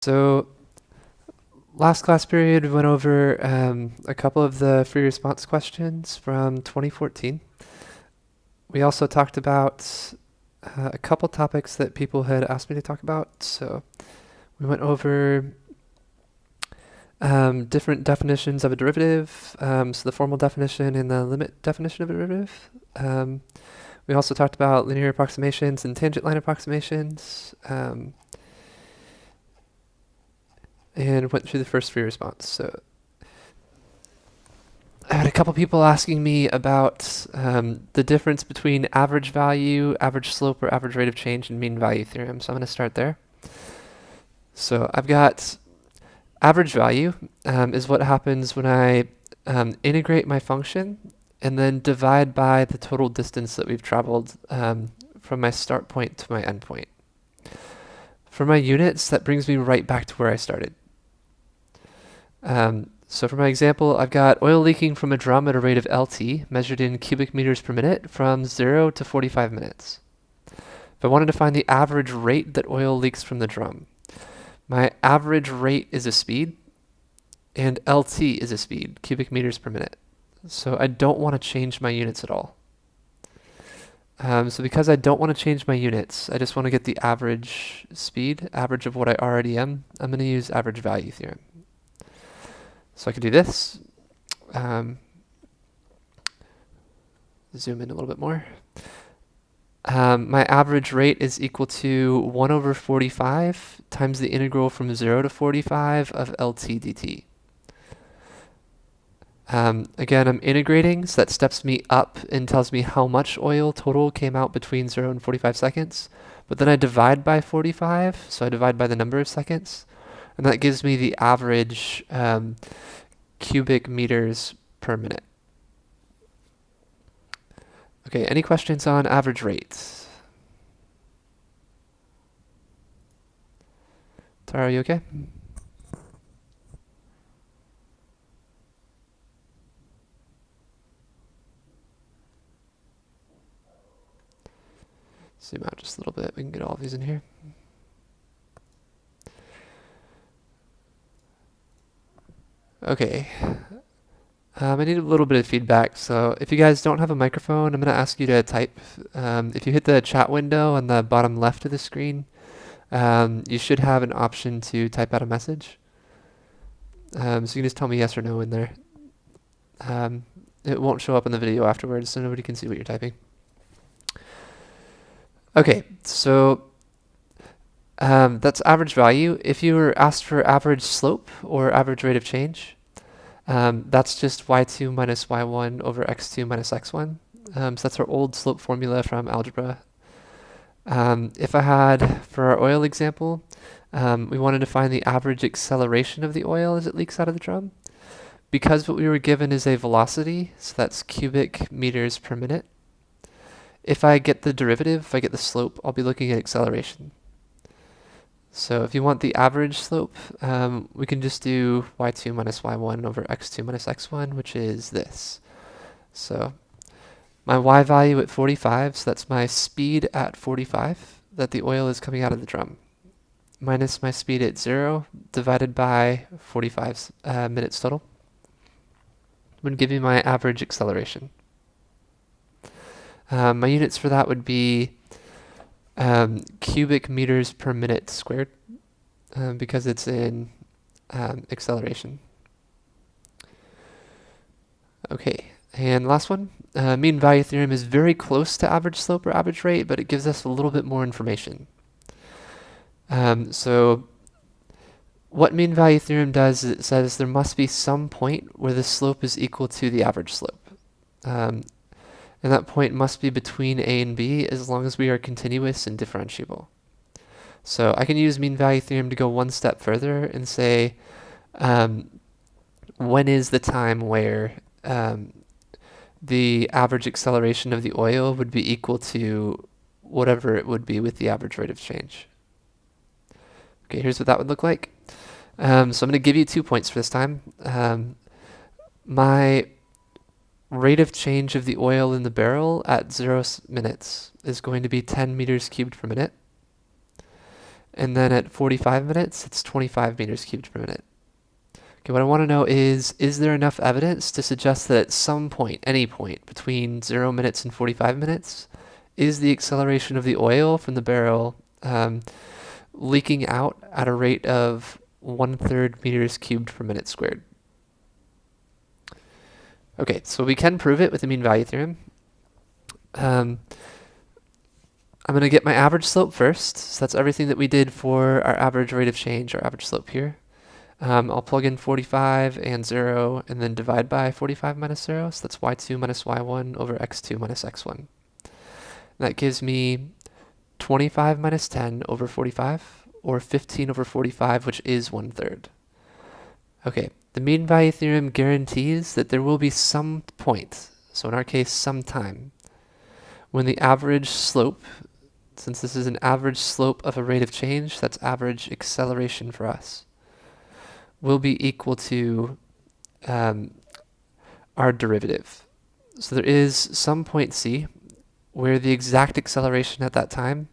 So last class period we went over a couple of the free response questions from 2014. We also talked about a couple topics that people had asked me to talk about. So we went over different definitions of a derivative, so the formal definition and the limit definition of a derivative. We also talked about linear approximations and tangent line approximations, and went through the first free response. So I had a couple people asking me about the difference between average value, average slope, or average rate of change in mean value theorem. So I'm going to start there. So I've got average value is what happens when I integrate my function and then divide by the total distance that we've traveled from my start point to my end point. For my units, that brings me right back to where I started. So for my example, I've got oil leaking from a drum at a rate of LT, measured in cubic meters per minute, from 0 to 45 minutes. If I wanted to find the average rate that oil leaks from the drum, my average rate is a speed, and LT is a speed, cubic meters per minute. So I don't want to change my units at all. So because I don't want to change my units, I just want to get the average speed, average of what I already am, I'm going to use average value theorem. So I could do this. Zoom in a little bit more. My average rate is equal to 1 over 45 times the integral from 0 to 45 of LT dt. Again, I'm integrating, so that steps me up and tells me how much oil total came out between 0 and 45 seconds. But then I divide by 45, so I divide by the number of seconds, and that gives me the average cubic meters per minute. Okay, any questions on average rates? Tara, are you okay? Zoom out just a little bit, we can get all of these in here. Okay, I need a little bit of feedback, so if you guys don't have a microphone, I'm going to ask you to type. If you hit the chat window on the bottom left of the screen, you should have an option to type out a message. So you can just tell me yes or no in there. It won't show up in the video afterwards, so nobody can see what you're typing. Okay, so that's average value. If you were asked for average slope or average rate of change, that's just y2 minus y1 over x2 minus x1. So that's our old slope formula from algebra. If I had, for our oil example, we wanted to find the average acceleration of the oil as it leaks out of the drum. Because what we were given is a velocity, so that's cubic meters per minute. If I get the derivative, if I get the slope, I'll be looking at acceleration. So if you want the average slope, we can just do y2 minus y1 over x2 minus x1, which is this. So my y value at 45, so that's my speed at 45 that the oil is coming out of the drum, minus my speed at 0 divided by 45 minutes total would give me my average acceleration. My units for that would be cubic meters per minute squared, because it's in acceleration. Okay, and last one. Mean value theorem is very close to average slope or average rate, but it gives us a little bit more information. So what mean value theorem does is it says there must be some point where the slope is equal to the average slope. And that point must be between A and B as long as we are continuous and differentiable. So I can use mean value theorem to go one step further and say, when is the time where the average acceleration of the oil would be equal to whatever it would be with the average rate of change. Okay, here's what that would look like. So I'm going to give you 2 points for this time. My rate of change of the oil in the barrel at 0 minutes is going to be 10 meters cubed per minute. And then at 45 minutes, it's 25 meters cubed per minute. Okay, what I want to know is there enough evidence to suggest that at some point, any point, between 0 minutes and 45 minutes, is the acceleration of the oil from the barrel leaking out at a rate of 1/3 meters cubed per minute squared? Okay, so we can prove it with the mean value theorem. I'm going to get my average slope first. So that's everything that we did for our average rate of change, our average slope here. I'll plug in 45 and 0 and then divide by 45 minus 0. So that's y2 minus y1 over x2 minus x1. That gives me 25 minus 10 over 45, or 15 over 45, which is 1/3. Okay, the mean value theorem guarantees that there will be some point, so in our case some time, when the average slope, since this is an average slope of a rate of change, that's average acceleration for us, will be equal to our derivative. So there is some point C where the exact acceleration at that time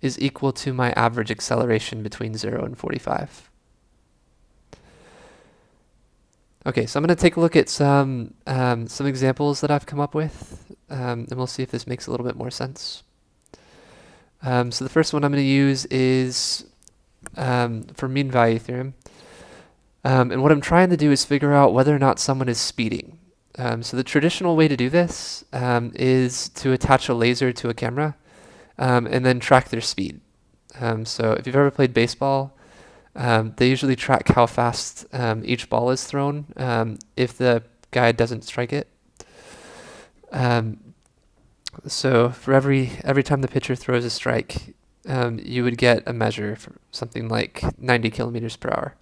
is equal to my average acceleration between 0 and 45. Okay, so I'm going to take a look at some examples that I've come up with, and we'll see if this makes a little bit more sense. So the first one I'm going to use is for mean value theorem. And what I'm trying to do is figure out whether or not someone is speeding. So the traditional way to do this is to attach a laser to a camera and then track their speed. So if you've ever played baseball, they usually track how fast each ball is thrown if the guy doesn't strike it. So for every time the pitcher throws a strike, you would get a measure for something like 90 kilometers per hour.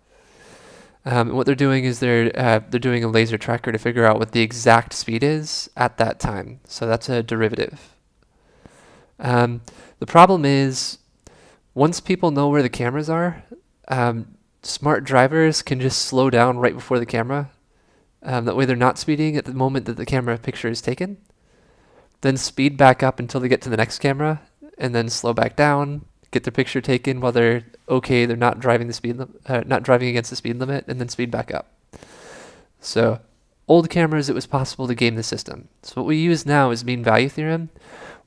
And what they're doing is they're doing a laser tracker to figure out what the exact speed is at that time. So that's a derivative. The problem is, once people know where the cameras are, smart drivers can just slow down right before the camera. That way they're not speeding at the moment that the camera picture is taken. Then speed back up until they get to the next camera, and then slow back down, get their picture taken while they're okay, they're not driving not driving against the speed limit, and then speed back up. So old cameras, it was possible to game the system. So what we use now is mean value theorem.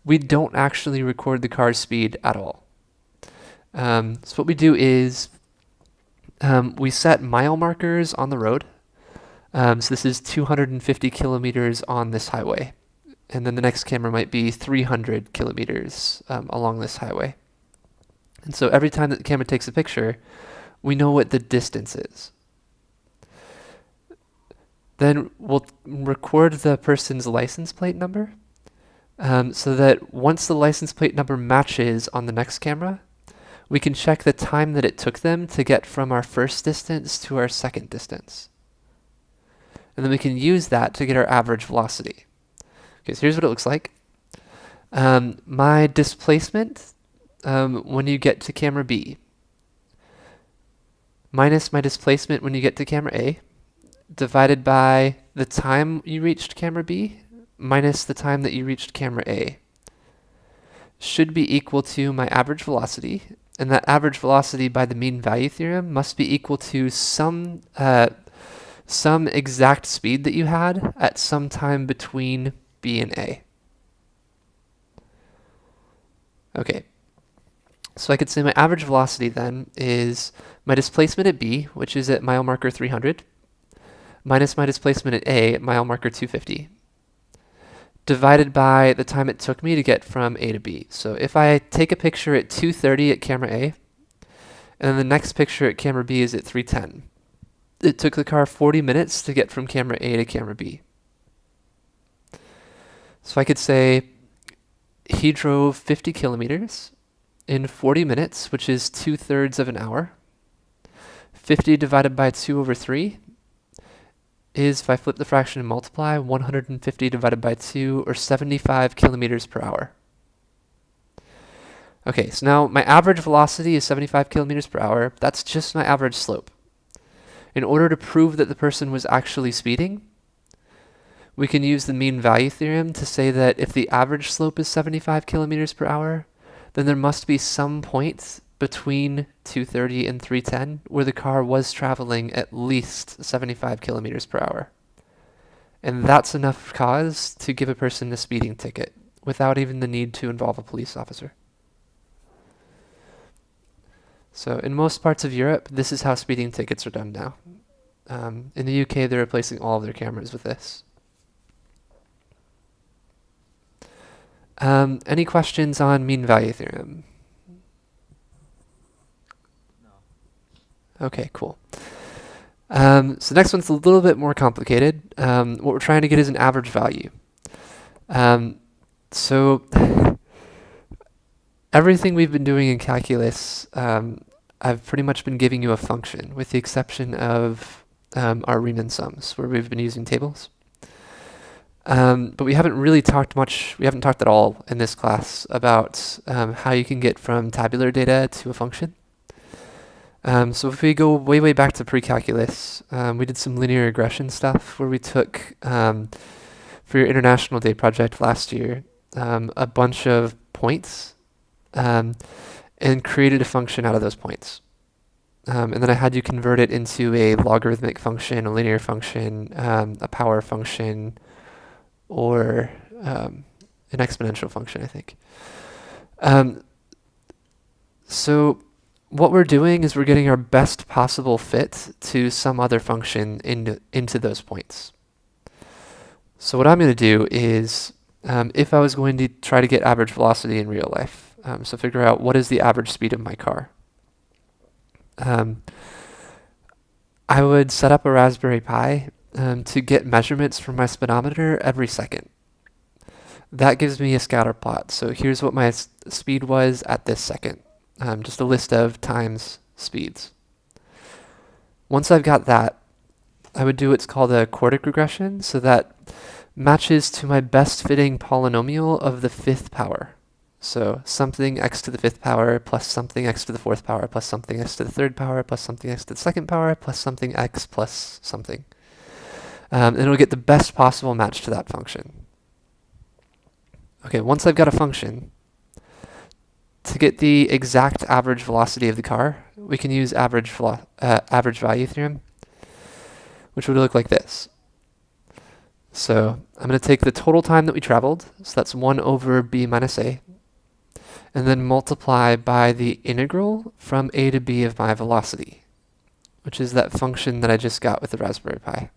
We don't actually record the car's speed at all. So what we do is we set mile markers on the road. So this is 250 kilometers on this highway. And then the next camera might be 300 kilometers along this highway. And so every time that the camera takes a picture, we know what the distance is. Then we'll record the person's license plate number so that once the license plate number matches on the next camera, we can check the time that it took them to get from our first distance to our second distance. And then we can use that to get our average velocity. Okay, so here's what it looks like. My displacement when you get to camera B minus my displacement when you get to camera A divided by the time you reached camera B minus the time that you reached camera A should be equal to my average velocity. And that average velocity by the mean value theorem must be equal to some exact speed that you had at some time between B and A. Okay, so I could say my average velocity then is my displacement at B, which is at mile marker 300, minus my displacement at A at mile marker 250, divided by the time it took me to get from A to B. So if I take a picture at 2:30 at camera A, and then the next picture at camera B is at 3:10, it took the car 40 minutes to get from camera A to camera B. So I could say he drove 50 kilometers in 40 minutes, which is 2/3 of an hour. 50 divided by 2 over 3 is, if I flip the fraction and multiply, 150 divided by 2, or 75 kilometers per hour. Okay, so now my average velocity is 75 kilometers per hour. That's just my average slope. In order to prove that the person was actually speeding, we can use the mean value theorem to say that if the average slope is 75 kilometers per hour, then there must be some point between 230 and 310 where the car was traveling at least 75 kilometers per hour. And that's enough cause to give a person a speeding ticket without even the need to involve a police officer. So in most parts of Europe, this is how speeding tickets are done now. In the UK, they're replacing all of their cameras with this. Any questions on mean value theorem? No. Okay, cool. So next one's a little bit more complicated. What we're trying to get is an average value. So everything we've been doing in calculus, I've pretty much been giving you a function, with the exception of our Riemann sums, where we've been using tables. But we haven't really talked much, we haven't talked at all in this class about how you can get from tabular data to a function. So if we go way, way back to pre-calculus, we did some linear regression stuff where we took, for your International Day project last year, a bunch of points and created a function out of those points. And then I had you convert it into a logarithmic function, a linear function, a power function, or an exponential function, I think. So what we're doing is we're getting our best possible fit to some other function into those points. So what I'm going to do is, if I was going to try to get average velocity in real life, so figure out what is the average speed of my car, I would set up a Raspberry Pi to get measurements from my speedometer every second. That gives me a scatter plot. So here's what my speed was at this second. Just a list of times speeds. Once I've got that, I would do what's called a quartic regression, so that matches to my best fitting polynomial of the fifth power. So something x to the fifth power plus something x to the fourth power plus something x to the third power plus something x to the second power plus something x plus something. And it'll get the best possible match to that function. Okay, once I've got a function, to get the exact average velocity of the car, we can use average value theorem, which would look like this. So I'm going to take the total time that we traveled, so that's 1 over b minus a, and then multiply by the integral from a to b of my velocity, which is that function that I just got with the Raspberry Pi.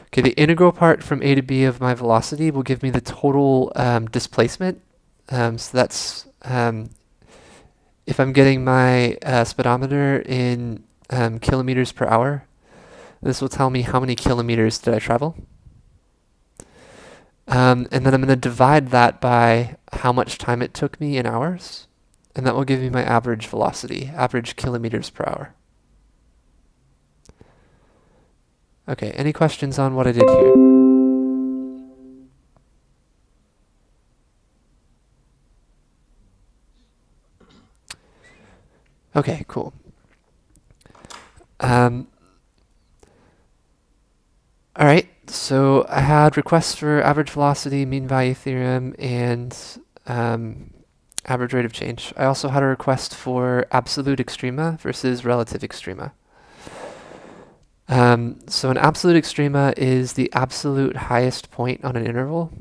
Okay, the integral part from a to b of my velocity will give me the total displacement. So that's, if I'm getting my speedometer in kilometers per hour, this will tell me how many kilometers did I travel. And then I'm going to divide that by how much time it took me in hours, and that will give me my average velocity, average kilometers per hour. Okay, any questions on what I did here? Okay, cool. All right, so I had requests for average velocity, mean value theorem, and average rate of change. I also had a request for absolute extrema versus relative extrema. So an absolute extrema is the absolute highest point on an interval,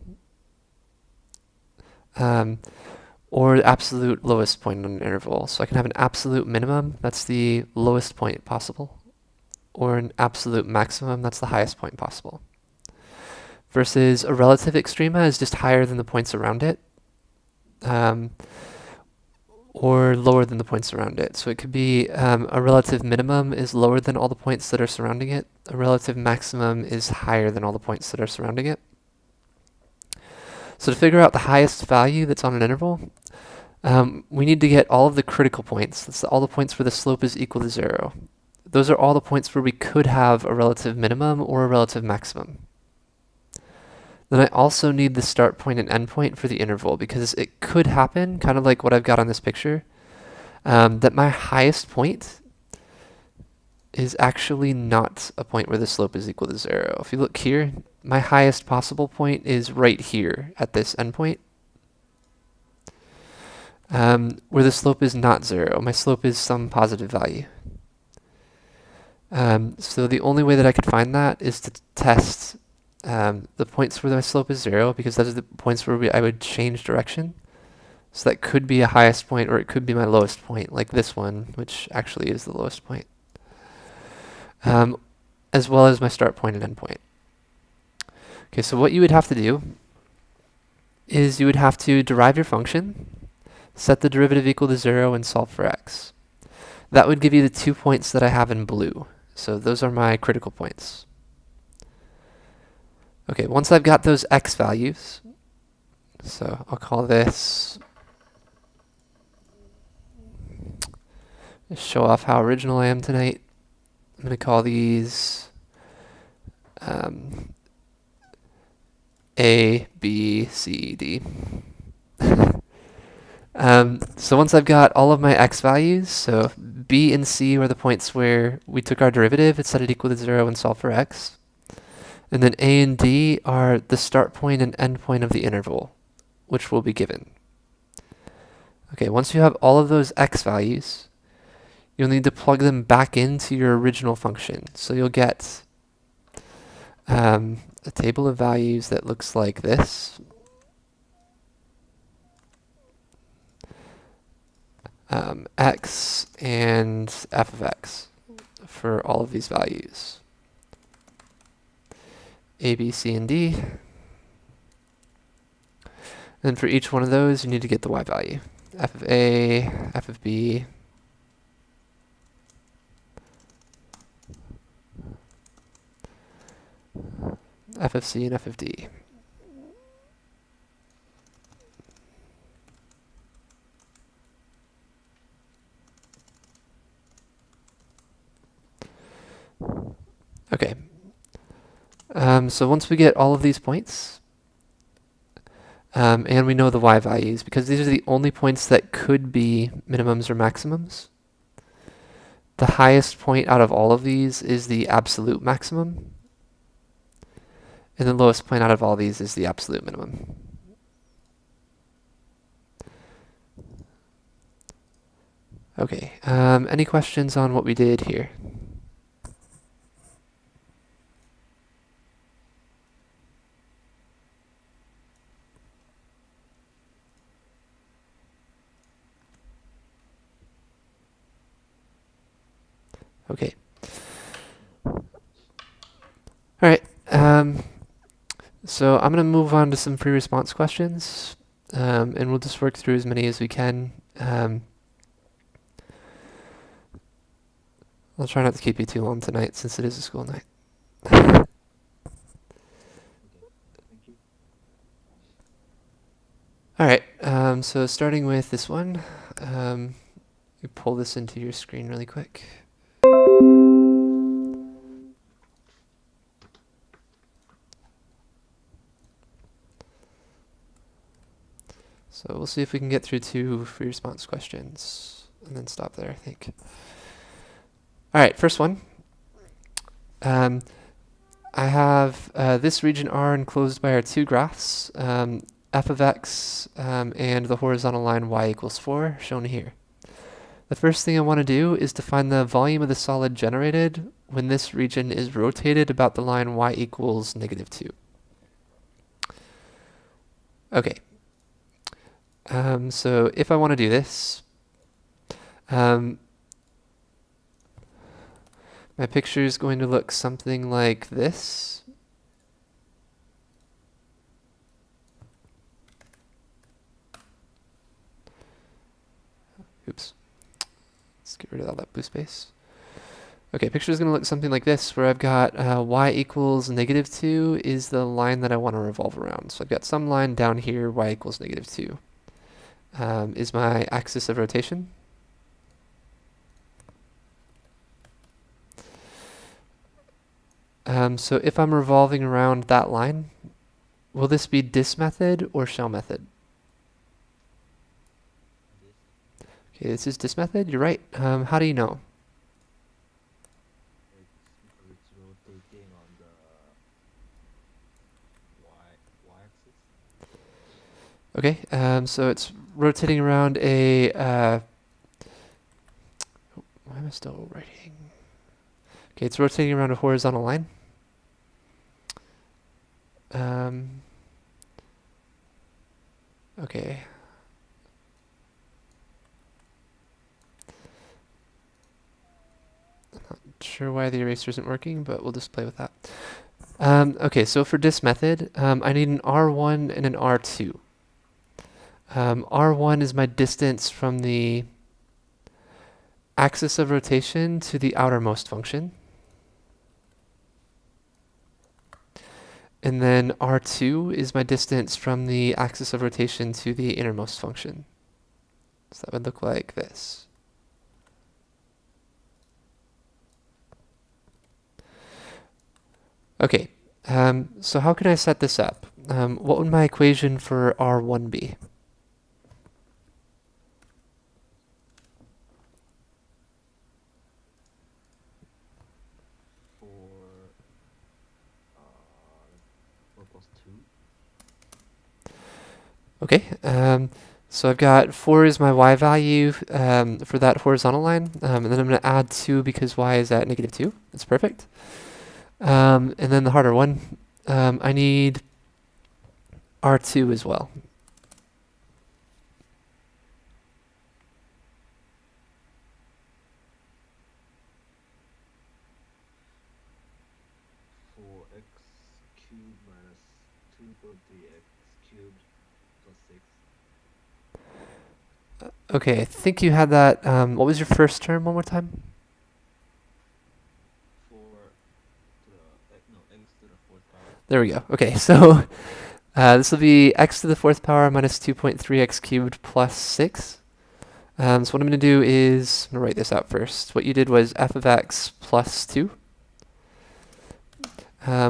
or the absolute lowest point on an interval. So I can have an absolute minimum, that's the lowest point possible, or an absolute maximum, that's the highest point possible. Versus a relative extrema is just higher than the points around it, or lower than the points around it. So it could be a relative minimum is lower than all the points that are surrounding it. A relative maximum is higher than all the points that are surrounding it. So to figure out the highest value that's on an interval, we need to get all of the critical points. That's all the points where the slope is equal to 0. Those are all the points where we could have a relative minimum or a relative maximum. Then I also need the start point and end point for the interval, because it could happen, kind of like what I've got on this picture, that my highest point is actually not a point where the slope is equal to 0. If you look here, my highest possible point is right here at this endpoint. where the slope is not 0. My slope is some positive value. So the only way that I could find that is to test the points where my slope is 0, because those are the points where I would change direction. So that could be a highest point, or it could be my lowest point, like this one, which actually is the lowest point, as well as my start point and end point. Okay, so what you would have to do is you would have to derive your function, set the derivative equal to 0, and solve for x. That would give you the 2 points that I have in blue. So those are my critical points. Okay, once I've got those x values, so I'll call this, show off how original I am tonight. I'm going to call these A, B, C, D. So once I've got all of my x values, so B and C are the points where we took our derivative, it's set it equal to 0 and solve for x. And then A and D are the start point and end point of the interval, which will be given. Okay, once you have all of those x values, you'll need to plug them back into your original function. So you'll get a table of values that looks like this. X and f of x for all of these values. A, B, C, and D. And for each one of those, you need to get the y value. F of A, f of B, f of C, and f of D. Okay. So once we get all of these points, and we know the y values, because these are the only points that could be minimums or maximums, the highest point out of all of these is the absolute maximum, and the lowest point out of all these is the absolute minimum. Okay, any questions on what we did here? Okay. All right. So I'm going to move on to some free response questions, and we'll just work through as many as we can. I'll try not to keep you too long tonight since it is a school night. All right. So starting with this one, you pull this into your screen really quick. So we'll see if we can get through 2 free response questions and then stop there, I think. All right, first one. I have this region R enclosed by our 2 graphs, f of x and the horizontal line y equals 4, shown here. The first thing I want to do is to find the volume of the solid generated when this region is rotated about the line y equals -2. Okay. So if I want to do this, my picture is going to look something like this. Oops. Let's get rid of all that blue space. Okay, picture is going to look something like this, where I've got y equals -2 is the line that I want to revolve around. So I've got some line down here, y equals -2. Is my axis of rotation. So if I'm revolving around that line, will this be dis method or shell method? Okay, this is dis method. You're right. How do you know? It's rotating on the y axis. Okay, so it's rotating around a, why am I still writing? Okay, it's rotating around a horizontal line. Okay. Not sure why the eraser isn't working, but we'll just play with that. Okay, so for this method, I need an R1 and an R2. R1 is my distance from the axis of rotation to the outermost function. And then R2 is my distance from the axis of rotation to the innermost function. So that would look like this. Okay, so how can I set this up? What would my equation for R1 be? For 4 plus 2. Okay, so I've got 4 is my y value for that horizontal line, and then I'm going to add 2 because y is at -2. That's perfect. And then the harder one, I need R2 as well. For x cubed minus 2.3x cubed plus 6. Okay, I think you had that. What was your first term one more time? 4 to the no x to the 4th power. There we go. Okay, so this will be x to the 4th power minus 2.3x cubed plus 6. So what I'm going to do is, I'm going to write this out first. What you did was f of x plus 2,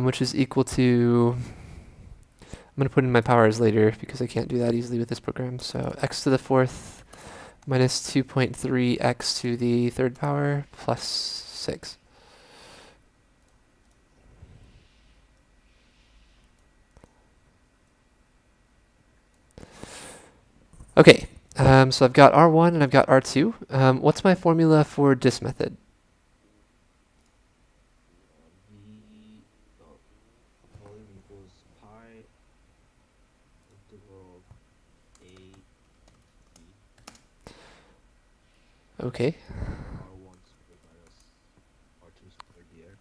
which is equal to, I'm going to put in my powers later because I can't do that easily with this program. So x to the 4th minus 2.3x to the 3rd power plus 6. Okay, so I've got R1 and I've got R2. What's my formula for this method? Volume equals pi integral a b Okay, r1 squared minus r2 squared dx.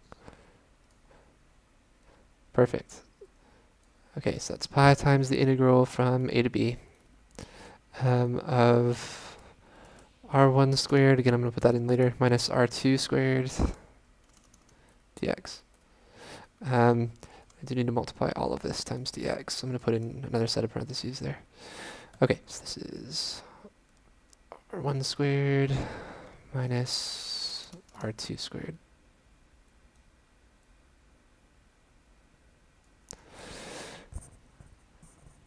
perfect. Okay, so that's pi times the integral from a to b of r1 squared, again I'm going to put that in later, minus r2 squared dx. I do need to multiply all of this times dx, so I'm going to put in another set of parentheses there. Okay, so this is r1 squared minus r2 squared.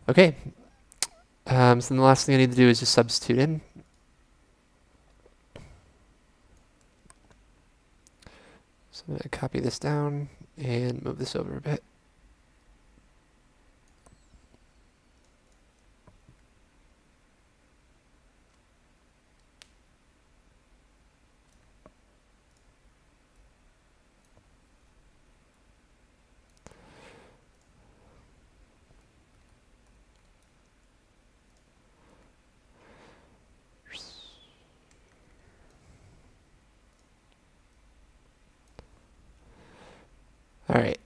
Okay, so then the last thing I need to do is just substitute in. So I'm going to copy this down and move this over a bit. All right.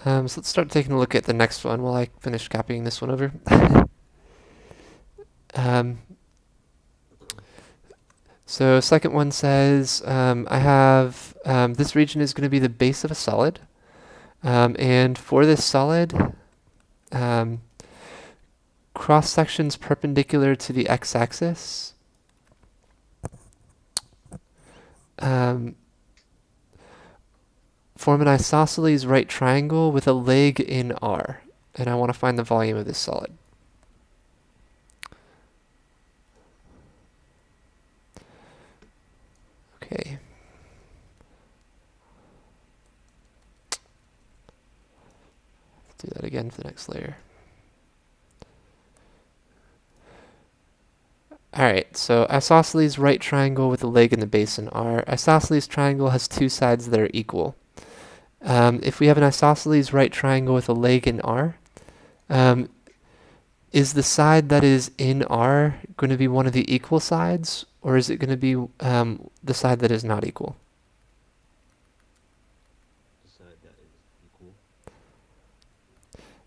So let's start taking a look at the next one while I finish copying this one over. So second one says I have this region is going to be the base of a solid, and for this solid, cross sections perpendicular to the x-axis. Form an isosceles right triangle with a leg in R, and I want to find the volume of this solid. Okay. Let's do that again for the next layer. Alright, so isosceles right triangle with a leg and the base in R. Isosceles triangle has two sides that are equal. If we have an isosceles right triangle with a leg in R, is the side that is in R going to be one of the equal sides, or is it going to be the side that is not equal? The side that is equal.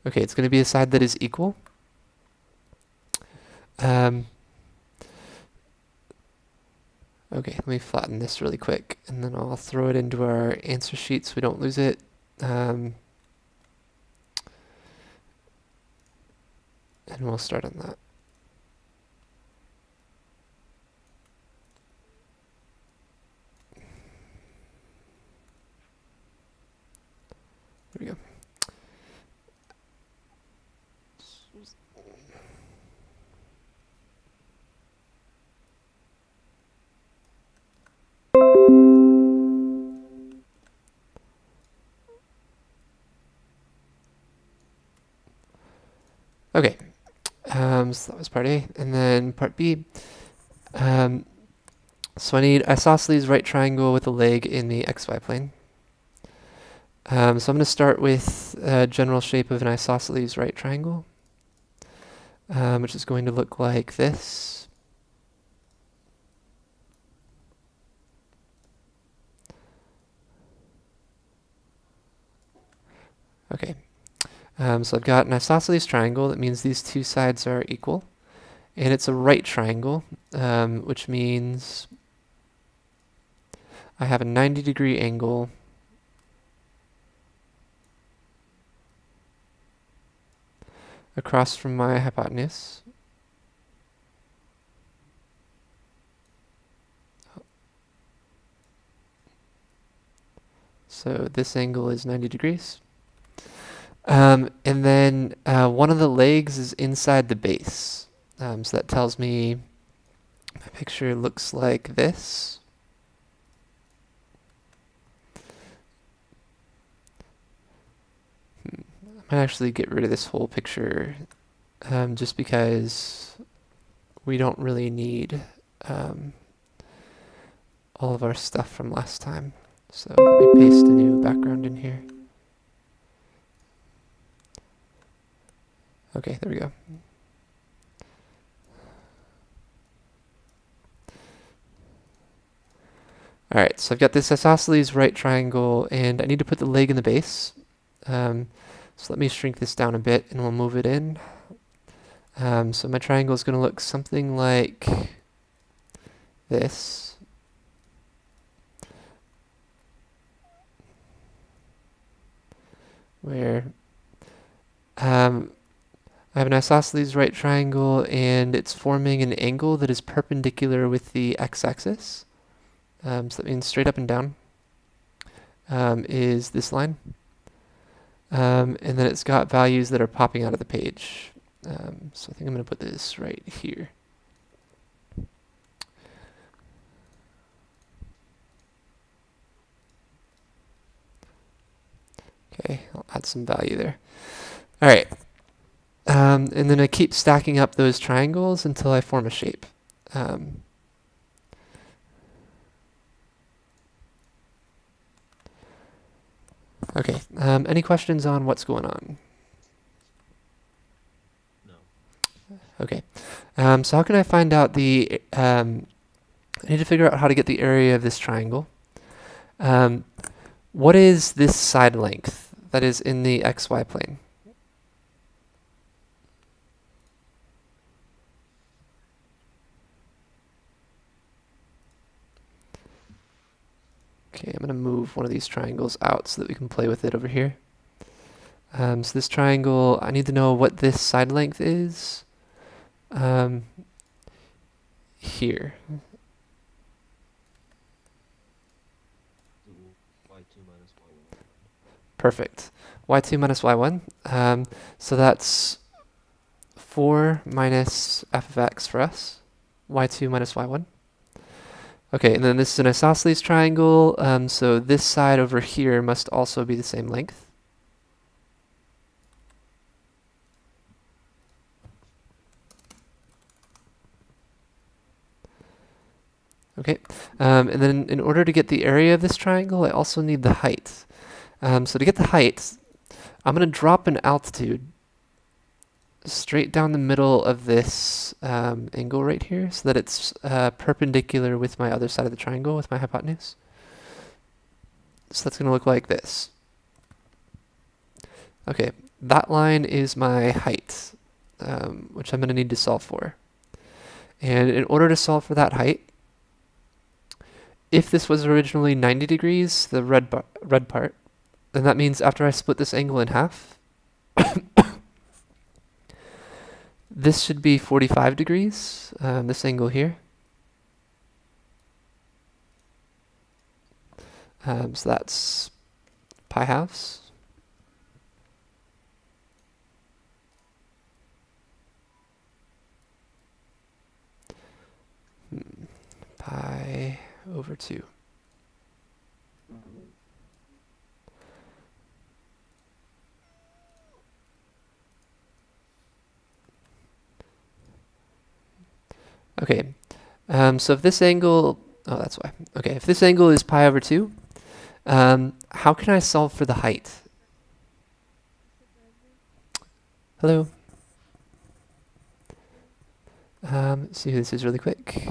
Okay, it's going to be a side that is equal. Okay, let me flatten this really quick, and then I'll throw it into our answer sheet so we don't lose it. And we'll start on that. There we go. Okay, so that was part A, and then part B. So I need isosceles right triangle with a leg in the xy plane. So I'm going to start with a general shape of an isosceles right triangle, which is going to look like this. Okay. So I've got an isosceles triangle. That means these two sides are equal. And it's a right triangle, which means I have a 90-degree angle across from my hypotenuse. So this angle is 90 degrees. And then one of the legs is inside the base. So that tells me my picture looks like this. I might actually get rid of this whole picture just because we don't really need all of our stuff from last time. So let me paste a new background in here. Okay, there we go. Alright, so I've got this isosceles right triangle, and I need to put the leg in the base. So let me shrink this down a bit, and we'll move it in. So my triangle is going to look something like this. Where I have an isosceles right triangle, and it's forming an angle that is perpendicular with the x-axis. So that means straight up and down is this line. And then it's got values that are popping out of the page. So I think I'm going to put this right here. Okay, I'll add some value there. All right. And then I keep stacking up those triangles until I form a shape. Okay, any questions on what's going on? No. Okay, so how can I find out the, I need to figure out how to get the area of this triangle. What is this side length that is in the xy plane? Okay, I'm going to move one of these triangles out so that we can play with it over here. So this triangle, I need to know what this side length is. Here. Y2 minus Y1. Perfect. Y2 minus Y1. So that's 4 minus f of x for us. Y2 minus Y1. Okay, and then this is an isosceles triangle, so this side over here must also be the same length. Okay, and then in order to get the area of this triangle, I also need the height. So to get the height, I'm going to drop an altitude straight down the middle of this angle right here so that it's perpendicular with my other side of the triangle, with my hypotenuse. So that's going to look like this. Okay, that line is my height, which I'm going to need to solve for. And in order to solve for that height, if this was originally 90 degrees, the red part, then that means after I split this angle in half, this should be 45 degrees, this angle here. So that's pi halves. Pi over 2. Okay, so if this angle, oh, that's why. Okay, if this angle is pi over 2, how can I solve for the height? Hello? Let's see who this is really quick.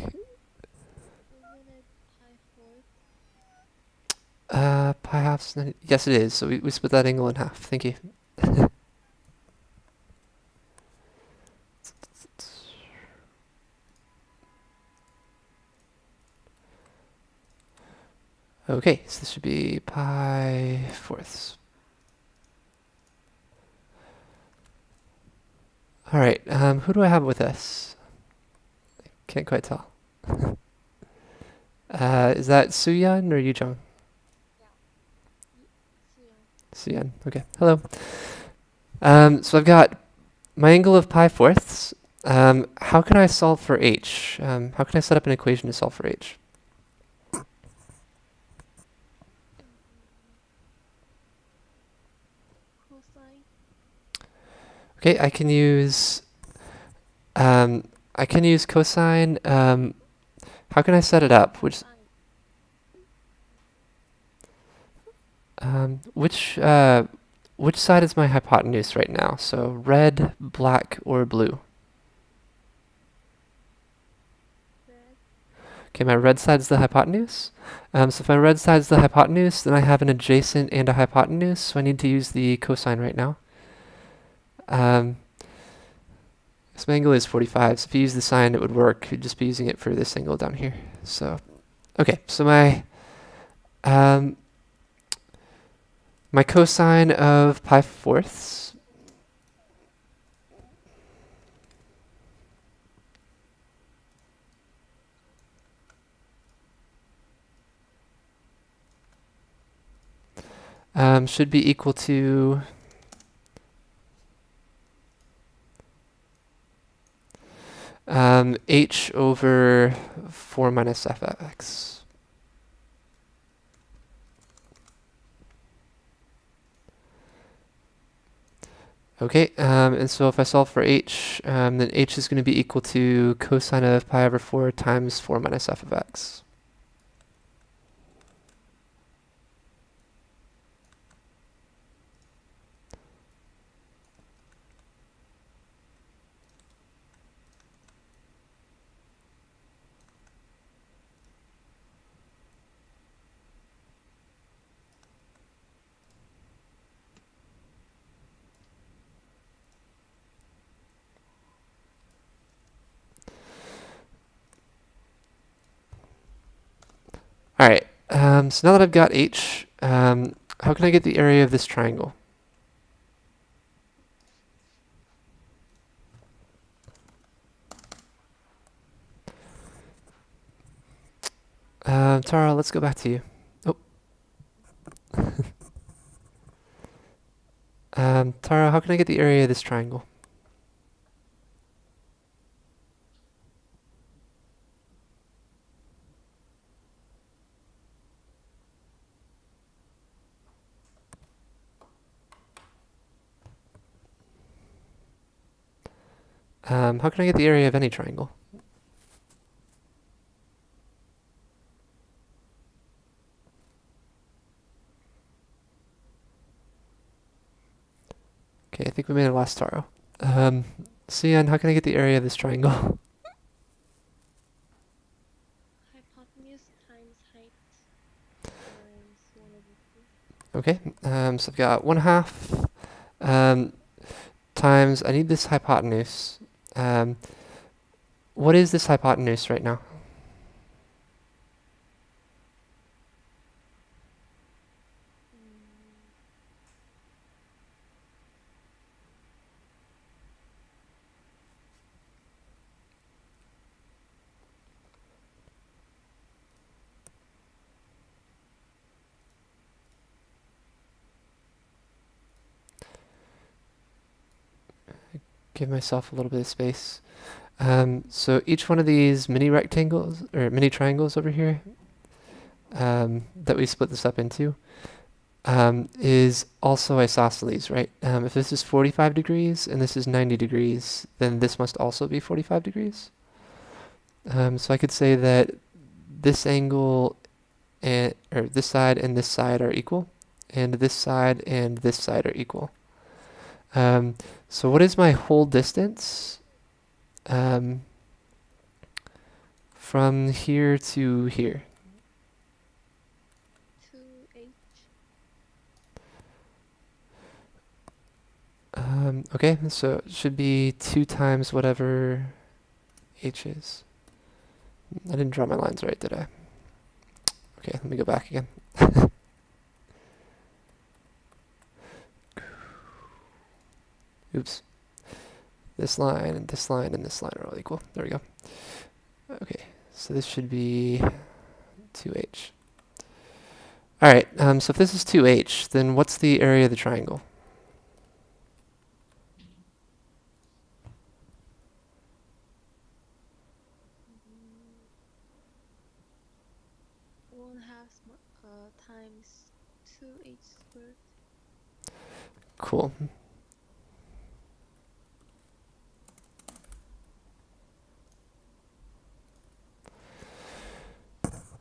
Pi halves, yes it is, so we split that angle in half, thank you. Okay, so this should be pi fourths. All right, who do I have with us? Can't quite tell. Is that Suyun or Yujong? Suyun, okay, hello. So I've got my angle of pi fourths. How can I solve for h? How can I set up an equation to solve for h? Okay, I can use cosine. How can I set it up? Which side is my hypotenuse right now? So red, black, or blue? Okay, my red side is the hypotenuse. So if my red side is the hypotenuse, then I have an adjacent and a hypotenuse, so I need to use the cosine right now. This angle is 45, so if you use the sine, it would work. You'd just be using it for this angle down here. So, okay, so my cosine of pi fourths should be equal to h over 4 minus fx. Okay, and so if I solve for h, then h is going to be equal to cosine of pi over 4 times 4 minus f of x. All right, so now that I've got h, how can I get the area of this triangle? Tara, let's go back to you. Oh. Tara, how can I get the area of this triangle? How can I get the area of any triangle? Okay, I think we made it last taro. Sian, how can I get the area of this triangle? Hypotenuse times height times 1/2. Okay, so I've got 1/2 times, I need this hypotenuse. What is this hypotenuse right now? Give myself a little bit of space. So each one of these mini rectangles, or mini triangles over here, that we split this up into, is also isosceles, right? If this is 45 degrees and this is 90 degrees, then this must also be 45 degrees. So I could say that this angle or this side and this side are equal, and this side and this side are equal. So what is my whole distance from here to here? 2h. Okay, so it should be 2 times whatever h is. I didn't draw my lines right, did I? Okay, let me go back again. Oops. This line and this line and this line are all equal. There we go. Okay, so this should be 2h. Alright, so if this is 2h, then what's the area of the triangle? Times 2h squared. Cool.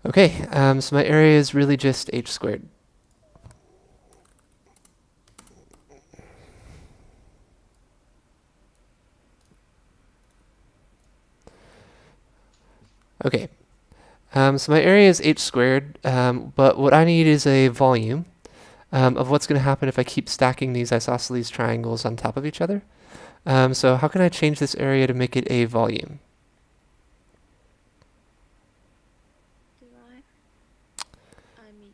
Okay, so my area is really just h squared. Okay, so my area is h squared, but what I need is a volume of what's going to happen if I keep stacking these isosceles triangles on top of each other. So how can I change this area to make it a volume?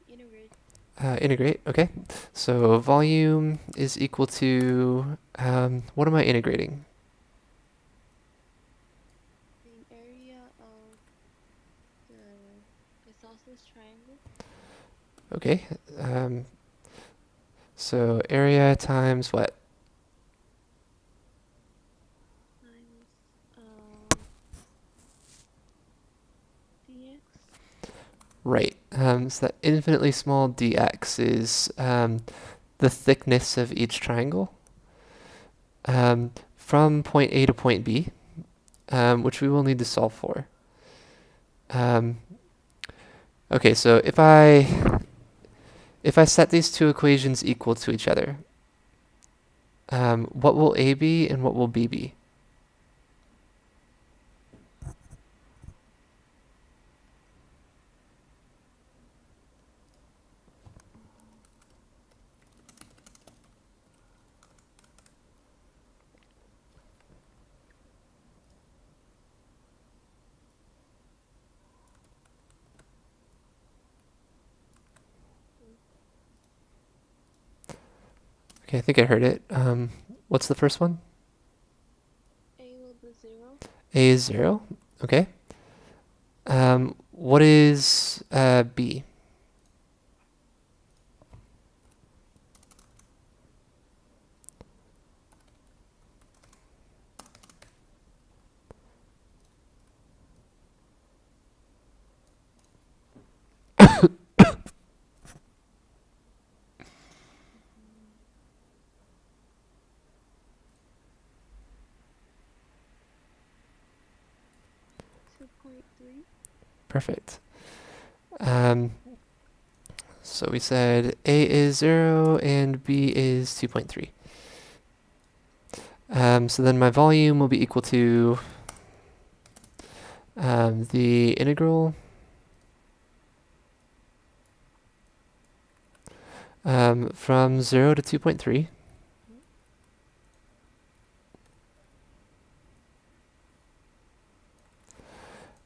Integrate. Integrate, okay. So volume is equal to, what am I integrating? The area of the isosceles triangle. Okay, so area times what? Times dx. Right, so that infinitely small dx is the thickness of each triangle from point A to point B, which we will need to solve for. Okay, so if I set these two equations equal to each other, what will A be and what will B be? Okay, I think I heard it. What's the first one? A will be 0. A is 0. Okay. What is B? Perfect. So we said A is 0 and B is 2.3. So then my volume will be equal to the integral from 0 to 2.3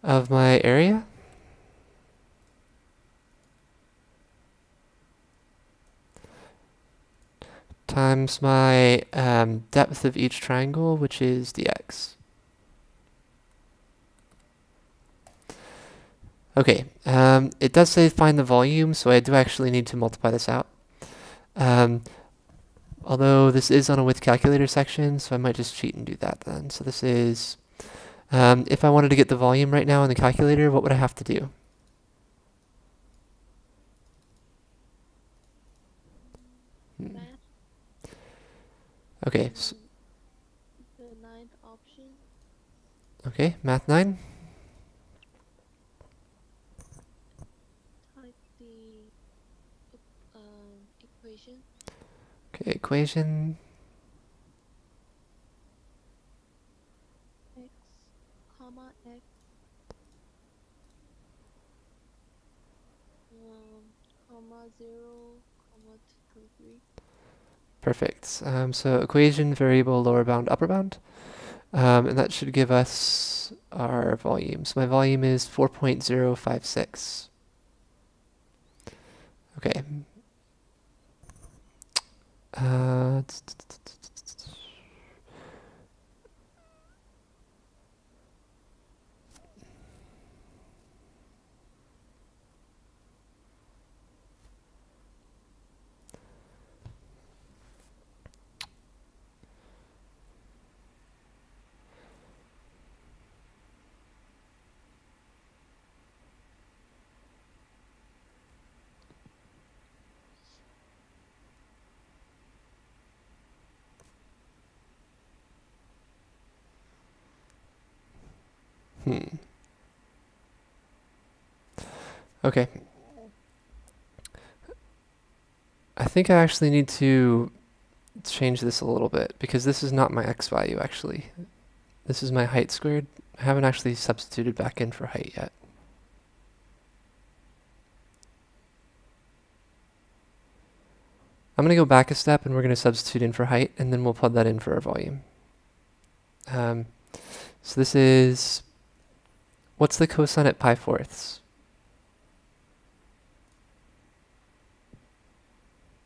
of my area times my depth of each triangle, which is dx. Okay, it does say find the volume, so I do actually need to multiply this out. Although this is on a with calculator section, so I might just cheat and do that then. So this is, if I wanted to get the volume right now in the calculator, what would I have to do? Math. Okay, The ninth option. okay, math 9. Type the equation. Okay, equation. X, comma x, comma 0, comma 2.3. Perfect. So equation, variable, lower bound, upper bound. And that should give us our volume. So my volume is 4.056. Okay. Uh, Okay. I think I actually need to change this a little bit because this is not my x value actually. This is my height squared. I haven't actually substituted back in for height yet. I'm going to go back a step and we're going to substitute in for height and then we'll plug that in for our volume. So this is, what's the cosine at pi fourths?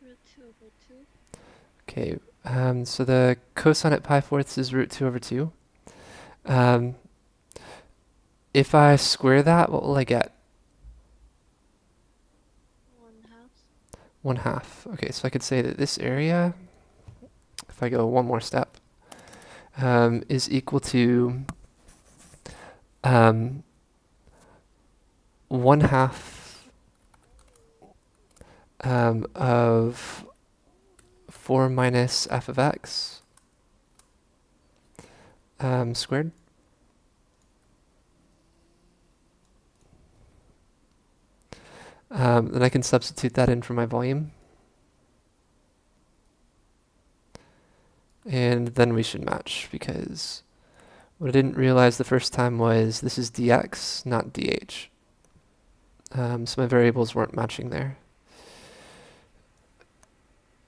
Root 2 over 2. Okay, so the cosine at pi fourths is root 2 over 2. If I square that, what will I get? 1/2. 1/2. Okay, so I could say that this area, if I go one more step, is equal to 1/2 of 4 minus f of x squared. Then I can substitute that in for my volume. And then we should match because what I didn't realize the first time was this is dx, not dh. So my variables weren't matching there.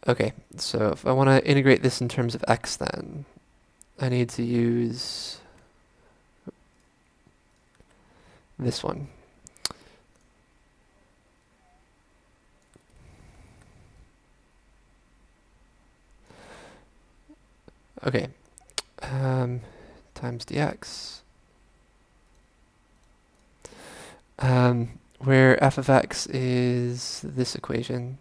Okay, so if I want to integrate this in terms of x then, I need to use this one. Okay, times dx, where f of x is this equation.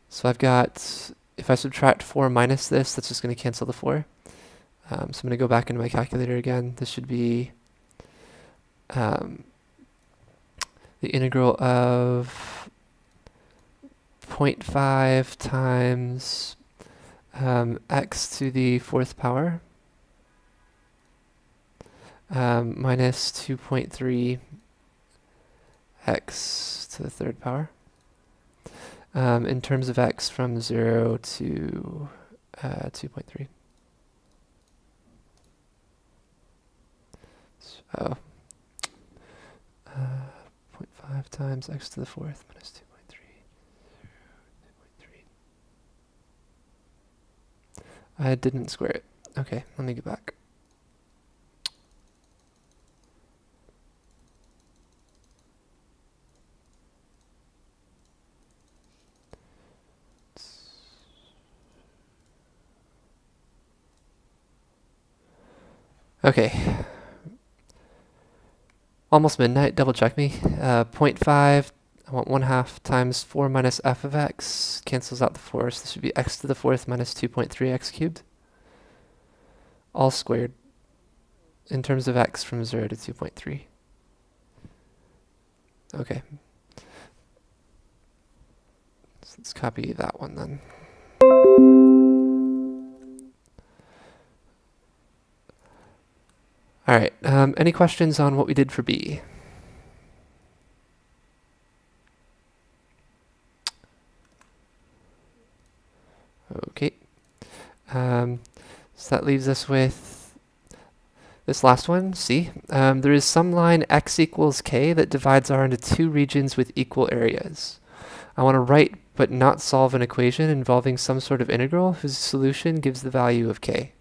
So I've got, if I subtract 4 minus this, that's just going to cancel the 4. So I'm going to go back into my calculator again. This should be the integral of 0.5 times x to the 4th power minus 2.3 x to the 3rd power in terms of x from 0 to 2.3. Oh. 0.5 times x to the fourth minus 2.3. 2.3. I didn't square it. Okay, let me get back. Okay. Almost midnight, double check me. 0.5, I want 1/2 times 4 minus f of x. Cancels out the 4, so this should be x to the fourth minus 2.3 x cubed. All squared in terms of x from 0 to 2.3. Okay. So let's copy that one then. All right, any questions on what we did for B? Okay. So that leaves us with this last one, C. There is some line x equals k that divides R into two regions with equal areas. I want to write but not solve an equation involving some sort of integral whose solution gives the value of k.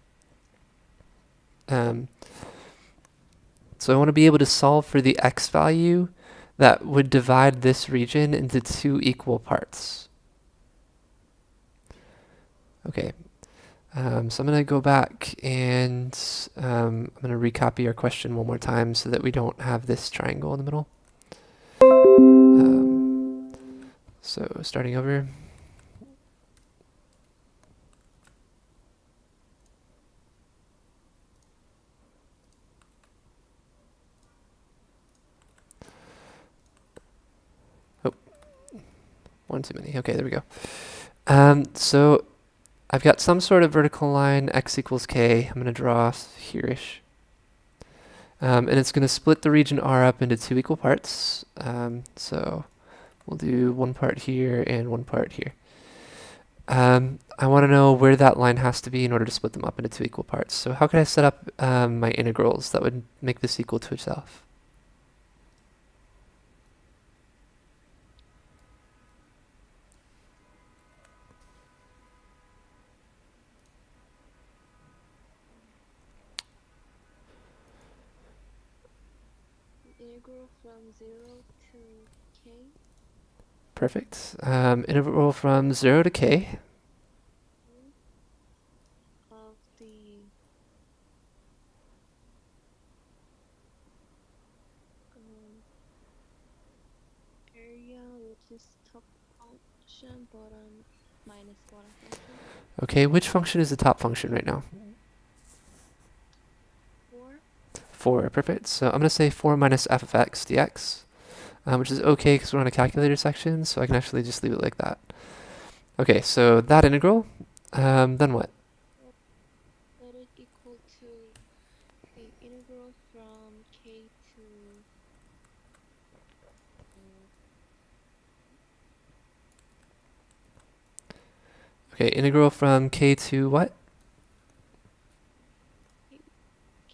So I want to be able to solve for the x value that would divide this region into two equal parts. Okay, so I'm going to go back and I'm going to recopy our question one more time so that we don't have this triangle in the middle. So starting over. Oh, one too many. Okay, there we go. So I've got some sort of vertical line, x equals k. I'm going to draw here-ish. And it's going to split the region R up into two equal parts. So we'll do one part here and one part here. I want to know where that line has to be in order to split them up into two equal parts. So how can I set up my integrals that would make this equal to itself? Integral from 0 to k Perfect. Integral from 0 to k. of the area, which is top function, bottom minus bottom function. Okay, which function is the top function right now? 4. 4, perfect. So I'm going to say 4 minus f of x dx, which is okay because we're on a calculator section, so I can actually just leave it like that. Okay, so that integral, then what? Let it equal to the integral from k to Okay, integral from k to what?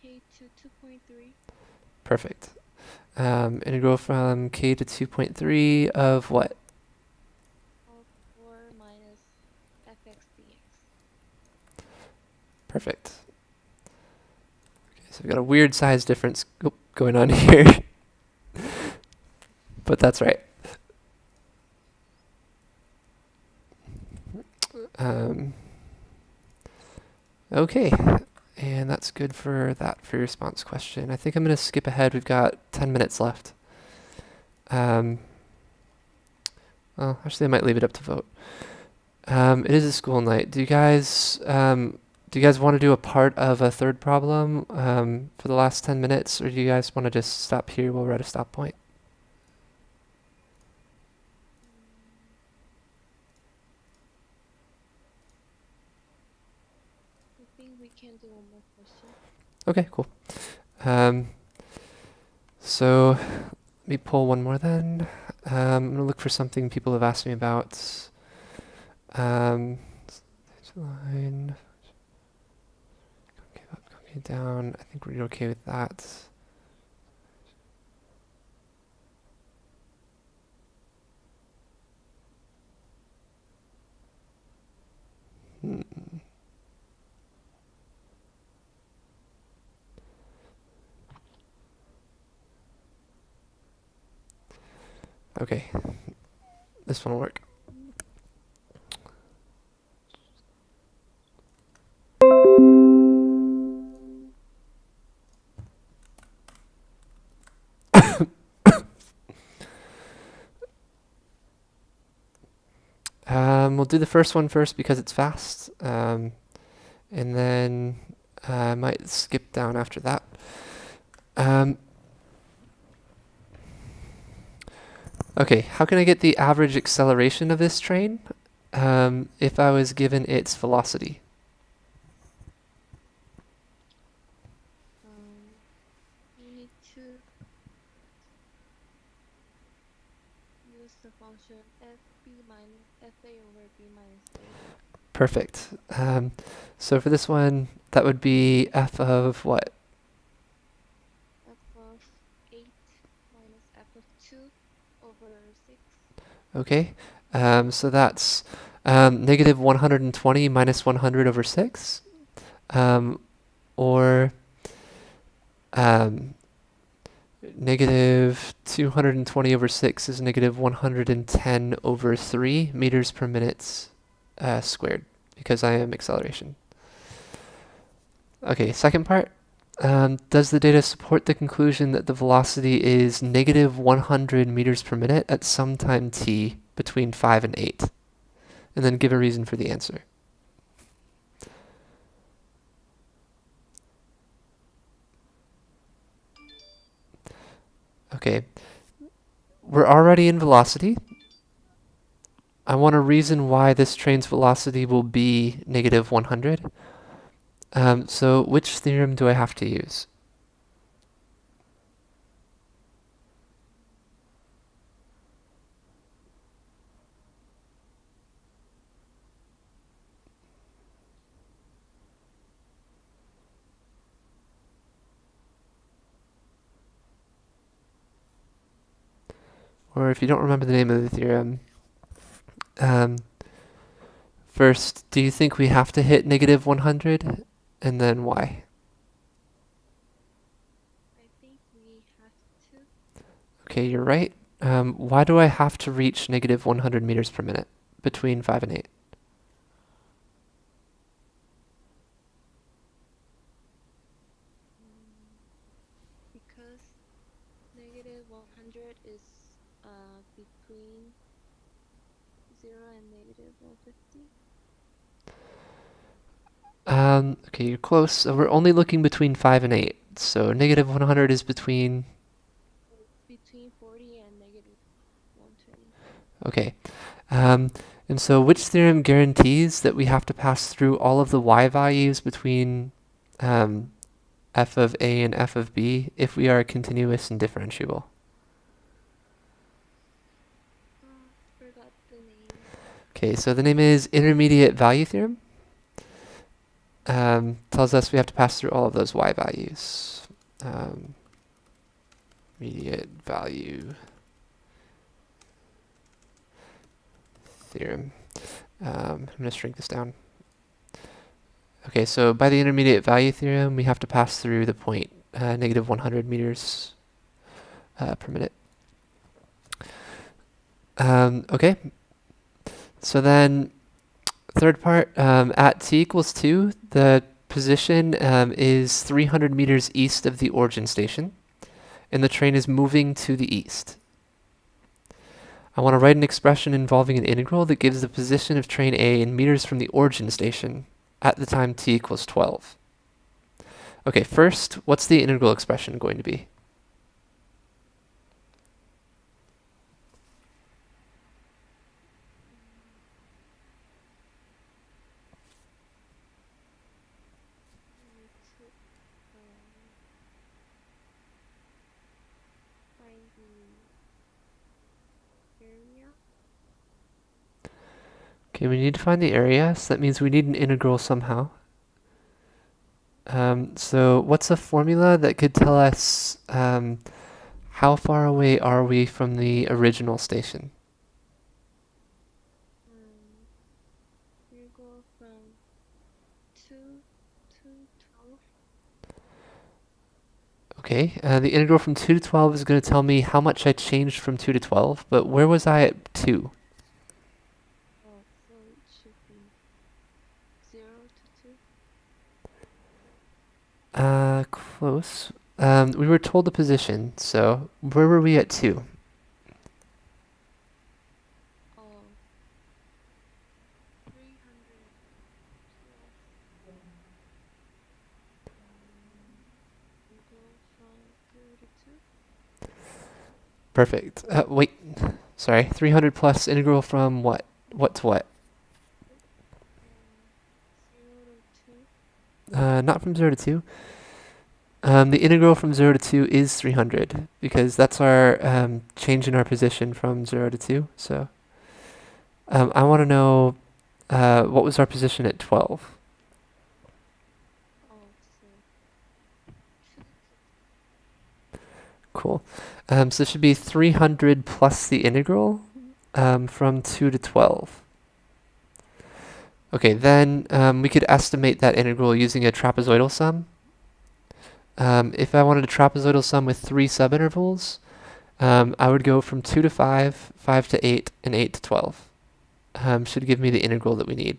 k to 2.3 Perfect. Integral from k to 2.3 of what? of 4 minus fx dx. Perfect. Okay, so we've got a weird size difference going on here. But that's right. Okay, and that's good for that free response question. I think I'm going to skip ahead. We've got 10 minutes left. Well, actually, I might leave it up to vote. It is a school night. Do you guys want to do a part of a third problem for the last 10 minutes, or do you guys want to just stop here while we're at a stop point? I think we can do one more question. Okay, cool. So let me pull one more then. I'm going to look for something people have asked me about. Line. Okay, up, okay, down. I think we're okay with that. Okay, this one will work. We'll do the first one first because it's fast, and then I might skip down after that. Okay, how can I get the average acceleration of this train if I was given its velocity? You need to use the function fb minus fa over b minus a. Perfect. So for this one, that would be f of what? F of 8 minus f of 2 over 6. Okay, so that's negative 120 minus 100 over 6, or negative 220 over 6 is negative 110 over 3 meters per minute squared, because I am acceleration. Okay, second part. Does the data support the conclusion that the velocity is negative 100 meters per minute at some time t between 5 and 8? And then give a reason for the answer. Okay, we're already in velocity. I want a reason why this train's velocity will be negative 100. So which theorem do I have to use? Or if you don't remember the name of the theorem, first, do you think we have to hit negative 100? And then why? I think we have to. Okay, you're right. Why do I have to reach negative 100 meters per minute between 5 and 8? Because negative 100 is between 0 and negative 150. Okay, you're close. So we're only looking between 5 and 8. So negative 100 is between... Between 40 and negative 120. Okay. And so which theorem guarantees that we have to pass through all of the y values between f of a and f of b if we are continuous and differentiable? Forgot the name. Okay, so the name is intermediate value theorem. Tells us we have to pass through all of those y values. Intermediate value theorem. I'm going to shrink this down. Okay, so by the intermediate value theorem, we have to pass through the point negative 100 meters per minute. Okay, so then third part, at t equals 2, the position is 300 meters east of the origin station, and the train is moving to the east. I want to write an expression involving an integral that gives the position of train A in meters from the origin station at the time t equals 12. Okay, first, what's the integral expression going to be? We need to find the area. Okay, we need to find the area, so that means we need an integral somehow. So what's a formula that could tell us how far away are we from the original station? You go from 2 to 12. Okay, the integral from 2 to 12 is going to tell me how much I changed from 2 to 12, but where was I at 2? Oh, so it should be 0 to 2. Close. We were told the position, so where were we at 2? Oh, 312. Integral from 0 to 2. Perfect. Wait, sorry, 300 plus integral from what? What to what? 0 to 2. Not from 0 to 2. The integral from 0 to 2 is 300 because that's our change in our position from 0 to 2. So I want to know what was our position at 12. Oh, so Cool. So it should be 300 plus the integral from 2 to 12. Okay, then we could estimate that integral using a trapezoidal sum. If I wanted a trapezoidal sum with 3 subintervals, I would go from 2 to 5, 5 to 8, and 8 to 12. Should give me the integral that we need.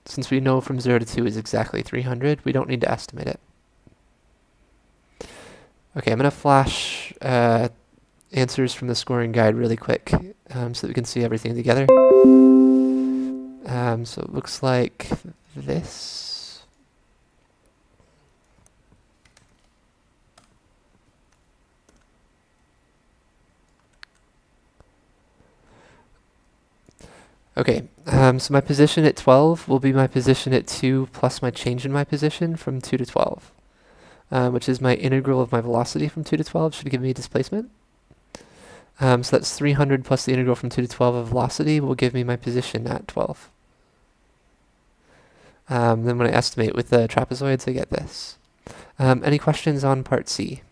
Since we know from 0 to 2 is exactly 300, we don't need to estimate it. Okay, I'm going to flash answers from the scoring guide really quick so that we can see everything together. So it looks like this. Okay, so my position at 12 will be my position at 2 plus my change in my position from 2 to 12, which is my integral of my velocity from 2 to 12 should give me displacement. So that's 300 plus the integral from 2 to 12 of velocity will give me my position at 12. Then when I estimate with the trapezoids, I get this. Any questions on part C?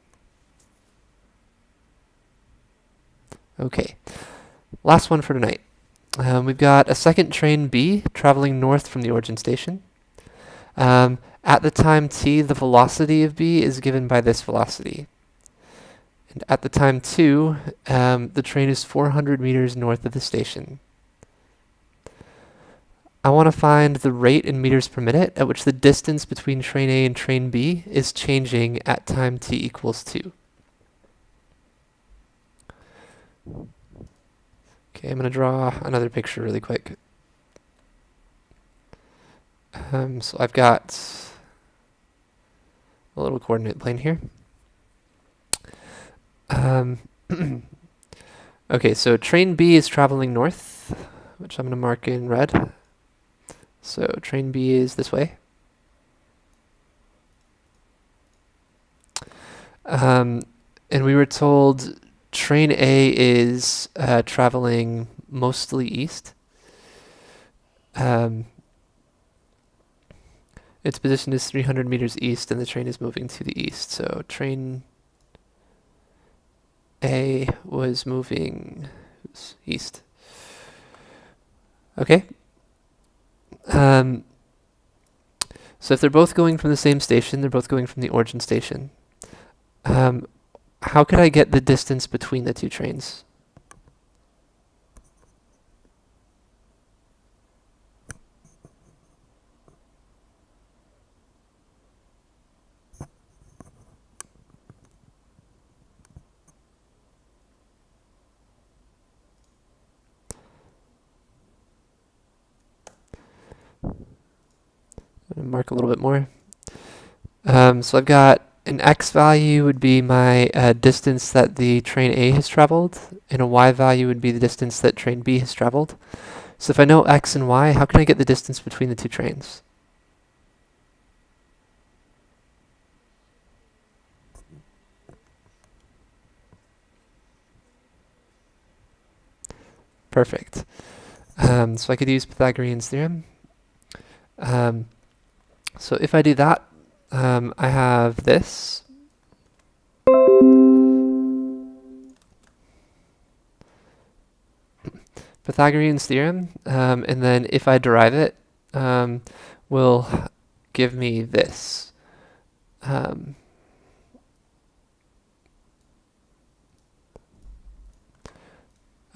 Okay, last one for tonight. We've got a second train B traveling north from the origin station. At the time t, the velocity of B is given by this velocity. And at the time 2, the train is 400 meters north of the station. I want to find the rate in meters per minute at which the distance between train A and train B is changing at time t equals 2. Okay, I'm going to draw another picture really quick. So I've got a little coordinate plane here. Okay, so train B is traveling north, which I'm going to mark in red. So train B is this way. And we were told train A is traveling mostly east. Its position is 300 meters east, and the train is moving to the east. So train A was moving east. Okay. So if they're both going from the same station, they're both going from the origin station. How could I get the distance between the two trains? I'm gonna mark a little bit more. So I've got an x value would be my distance that the train A has traveled, and a y value would be the distance that train B has traveled. So if I know x and y, how can I get the distance between the two trains? Perfect. So I could use Pythagorean theorem. So if I do that, I have this. Pythagorean theorem, and then if I derive it, will give me this.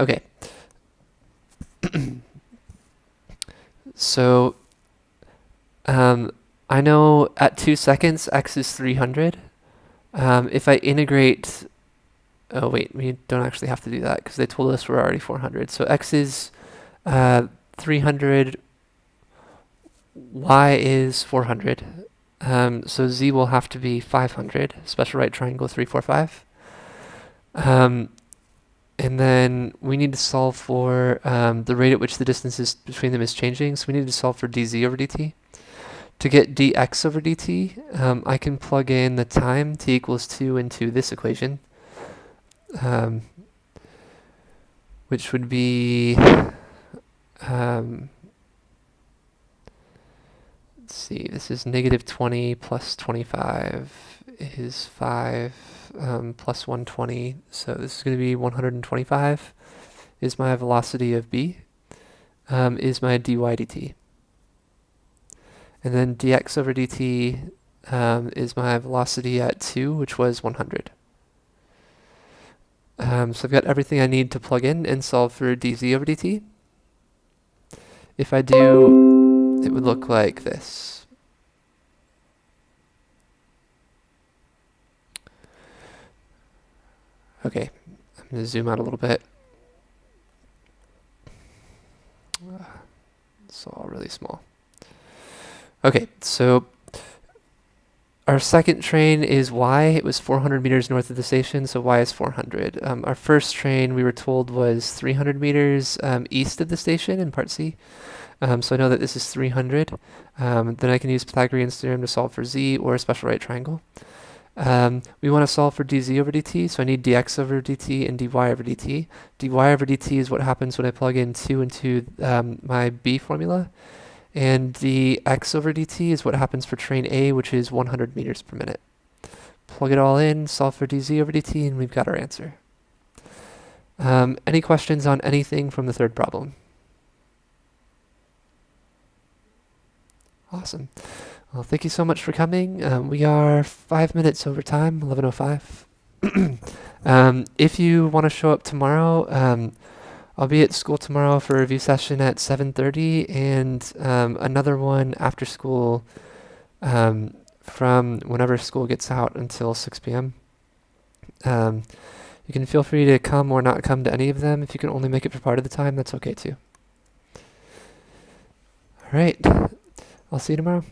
Okay. So I know at 2 seconds x is 300. If I integrate, oh wait, we don't actually have to do that because they told us we're already 400. So x is 300, y is 400. So z will have to be 500, special right triangle 3, 4, 5. And then we need to solve for the rate at which the distance between them is changing. So we need to solve for dz over dt. To get dx over dt, I can plug in the time t equals 2 into this equation, which would be, let's see, this is negative 20 plus 25 is 5 plus 120. So this is going to be 125 is my velocity of b, is my dy dt. And then dx over dt is my velocity at 2, which was 100. So I've got everything I need to plug in and solve for dz over dt. If I do, it would look like this. Okay, I'm going to zoom out a little bit. It's all really small. Okay, so our second train is y. It was 400 meters north of the station, so y is 400. Our first train, we were told, was 300 meters east of the station in part C. So I know that this is 300. Then I can use Pythagorean Theorem to solve for z or a special right triangle. We want to solve for dz over dt, so I need dx over dt and dy over dt. dy over dt is what happens when I plug in 2 into my b formula. And the x over dt is what happens for train A, which is 100 meters per minute. Plug it all in, solve for dz over dt, and we've got our answer. Any questions on anything from the third problem? Awesome. Well, thank you so much for coming. We are 5 minutes over time, 11:05. If you want to show up tomorrow, I'll be at school tomorrow for a review session at 7:30 and another one after school from whenever school gets out until 6 p.m. You can feel free to come or not come to any of them. If you can only make it for part of the time, that's okay too. All right. I'll see you tomorrow.